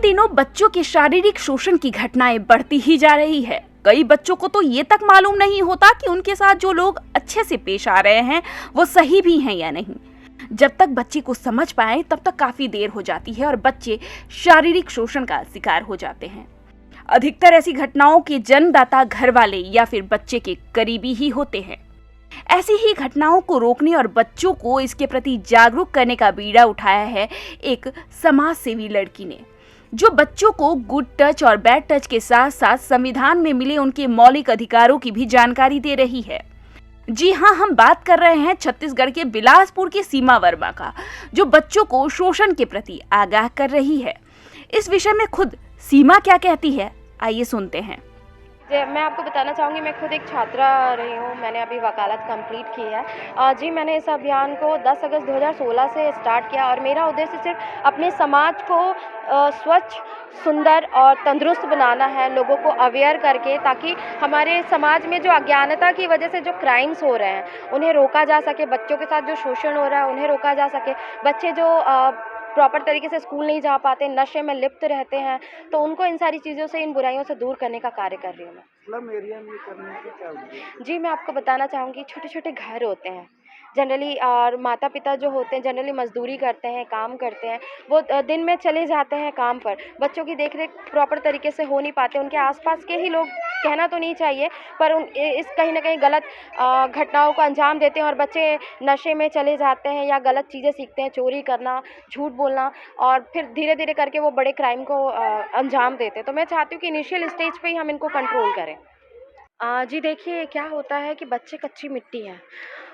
दिनों बच्चों के शारीरिक शोषण की घटनाएं बढ़ती ही जा रही है। कई बच्चों को तो ये तक मालूम नहीं होता कि उनके साथ जो लोग अच्छे से पेश आ रहे हैं वो सही भी हैं या नहीं। जब तक बच्चे को समझ पाए तब तक काफी देर हो जाती है और बच्चे शारीरिक शोषण का शिकार हो जाते हैं। अधिकतर ऐसी घटनाओं के जन्मदाता घर वाले या फिर बच्चे के करीबी ही होते हैं। ऐसी ही घटनाओं को रोकने और बच्चों को इसके प्रति जागरूक करने का बीड़ा उठाया है एक समाज सेवी लड़की ने, जो बच्चों को गुड टच और बैड टच के साथ साथ संविधान में मिले उनके मौलिक अधिकारों की भी जानकारी दे रही है। जी हाँ, हम बात कर रहे हैं छत्तीसगढ़ के बिलासपुर की सीमा वर्मा का, जो बच्चों को शोषण के प्रति आगाह कर रही है। इस विषय में खुद सीमा क्या कहती है, आइए सुनते हैं। मैं आपको बताना चाहूँगी, मैं खुद एक छात्रा रही हूँ। मैंने अभी वकालत कंप्लीट की है। जी, मैंने इस अभियान को 10 अगस्त 2016 से स्टार्ट किया और मेरा उद्देश्य सिर्फ अपने समाज को स्वच्छ, सुंदर और तंदुरुस्त बनाना है, लोगों को अवेयर करके, ताकि हमारे समाज में जो अज्ञानता की वजह से जो क्राइम्स हो रहे हैं उन्हें रोका जा सके, बच्चों के साथ जो शोषण हो रहा है उन्हें रोका जा सके। बच्चे जो प्रॉपर तरीके से स्कूल नहीं जा पाते, नशे में लिप्त रहते हैं, तो उनको इन सारी चीज़ों से, इन बुराइयों से दूर करने का कार्य कर रही हूँ मैं। स्लम एरिया में करने की क्या उद्देश्य? जी, मैं आपको बताना चाहूँगी, छोटे छोटे घर होते हैं जनरली, और माता पिता जो होते हैं जनरली मजदूरी करते हैं, काम करते हैं, वो दिन में चले जाते हैं काम पर, बच्चों की देखरेख प्रॉपर तरीके से हो नहीं पाते। उनके आसपास के ही लोग, कहना तो नहीं चाहिए, पर इस कहीं ना कहीं गलत घटनाओं को अंजाम देते हैं और बच्चे नशे में चले जाते हैं या गलत चीज़ें सीखते हैं, चोरी करना, झूठ बोलना, और फिर धीरे धीरे करके वो बड़े क्राइम को अंजाम देते हैं। तो मैं चाहती हूँ कि इनिशियल स्टेज पे ही हम इनको कंट्रोल करें। जी देखिए, क्या होता है कि बच्चे कच्ची मिट्टी हैं।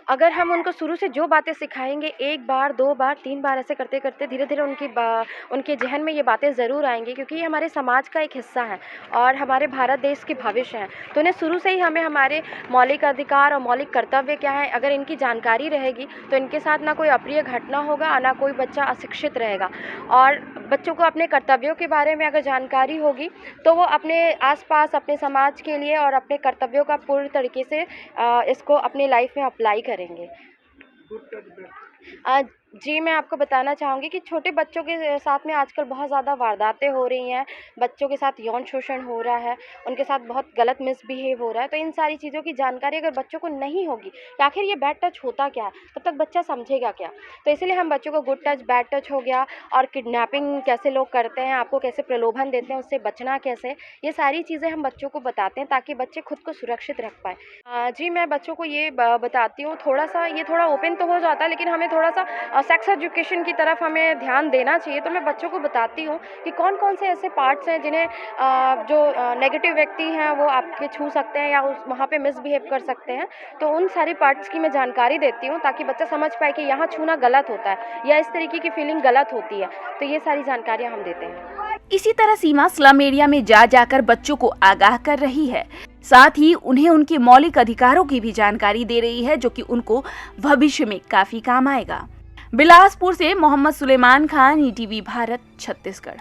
अगर हम उनको शुरू से जो बातें सिखाएंगे, 1 बार, 2 बार, 3 बार ऐसे करते करते धीरे धीरे उनके जहन में ये बातें ज़रूर आएंगी, क्योंकि ये हमारे समाज का एक हिस्सा है और हमारे भारत देश के भविष्य हैं। तो उन्हें शुरू से ही हमें हमारे मौलिक अधिकार और मौलिक कर्तव्य क्या है, अगर इनकी जानकारी रहेगी तो इनके साथ ना कोई अप्रिय घटना होगा, ना कोई बच्चा अशिक्षित रहेगा। और बच्चों को अपने कर्तव्यों के बारे में अगर जानकारी होगी तो वो अपने आसपास, अपने समाज के लिए और अपने कर्तव्यों का पूर्ण तरीके से इसको अपनी लाइफ में अप्लाई करेंगे। जी, मैं आपको बताना चाहूँगी कि छोटे बच्चों के साथ में आजकल बहुत ज़्यादा वारदातें हो रही हैं, बच्चों के साथ यौन शोषण हो रहा है, उनके साथ बहुत गलत मिसबिहेव हो रहा है। तो इन सारी चीज़ों की जानकारी अगर बच्चों को नहीं होगी कि आखिर ये बैड टच होता क्या है, तब तक बच्चा समझेगा क्या। तो इसीलिए हम बच्चों को गुड टच, बैड टच हो गया, और किडनैपिंग कैसे लोग करते हैं, आपको कैसे प्रलोभन देते हैं, उससे बचना कैसे, ये सारी चीज़ें हम बच्चों को बताते हैं ताकि बच्चे खुद को सुरक्षित रख पाएँ। जी, मैं बच्चों को ये बताती हूँ, थोड़ा ओपन तो हो जाता है, लेकिन हमें थोड़ा सा सेक्स एजुकेशन की तरफ हमें ध्यान देना चाहिए। तो मैं बच्चों को बताती हूँ कि कौन कौन से ऐसे पार्ट्स हैं जिन्हें जो नेगेटिव व्यक्ति हैं वो आपके छू सकते हैं या वहाँ पे मिसबिहेव कर सकते हैं। तो उन सारी पार्ट्स की मैं जानकारी देती हूँ ताकि बच्चा समझ पाए कि यहाँ छूना गलत होता है या इस तरीके की फीलिंग गलत होती है। तो ये सारी जानकारियाँ हम देते हैं। इसी तरह सीमा स्लम एरिया में जा जाकर बच्चों को आगाह कर रही है, साथ ही उन्हें उनके मौलिक अधिकारों की भी जानकारी दे रही है, जो कि उनको भविष्य में काफी काम आएगा। बिलासपुर से मोहम्मद सुलेमान खान, ईटीवी भारत, छत्तीसगढ़।